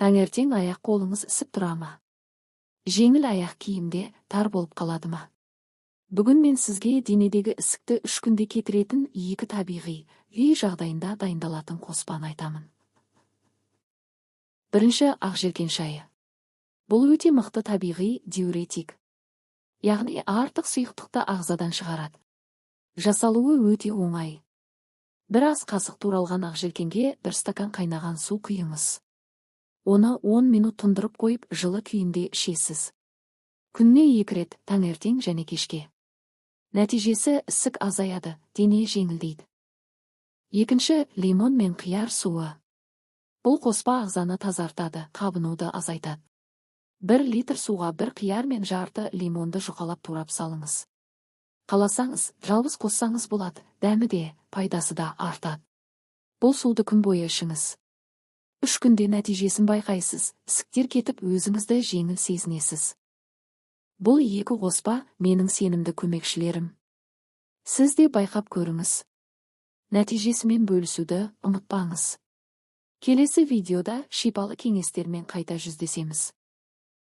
Таңертең аяқ қолыңыз ісіп тұра ма? Жеңіл аяқ киімде тар болып қалады ма? Бүгін мен сізге денедегі ісікті 3 күнде кетіретін 2 табиғи, үй жағдайында дайындалатын қоспаны айтамын. Бірінші, ақжелкен шайы. Бұл өте мықты табиғи диуретик. Яғни артық сұйықтықты ағзадан шығарады. Жасалуы өте оңай. Бір ас қасық туралған ақжелкенге 1 стакан қайнаған су құйыңыз. Оны 10 минут тұндырып қойып, жылы күйінде ішесіз. Күніне 2 рет, таңертең және кешке. Нәтижесі ісік азаяды, дене жеңілдейді. Екінші, лимон мен қияр суы. Бұл қоспа ағзаны тазартады, қабынуды азайтады. 1 литр суға 1 қияр мен жарты лимонды жұқалап турап салыңыз. Қаласаңыз, жалғыз қоссаңыз болады, дәмі де, пайдасы да артады. Бұл суды күн бойы ішіңіз. 3 күнде нәтижесін байқайсыз, ісіктер кетіп өзіңізді жеңіл сезінесіз. Бұл 2 қоспа менің сенімді көмекшілерім. Сіз де байқап көріңіз. Нәтижесімен бөлісуді ұмытпаңыз. Келесі видеода шипалы кеңестермен қайта жүздесеміз.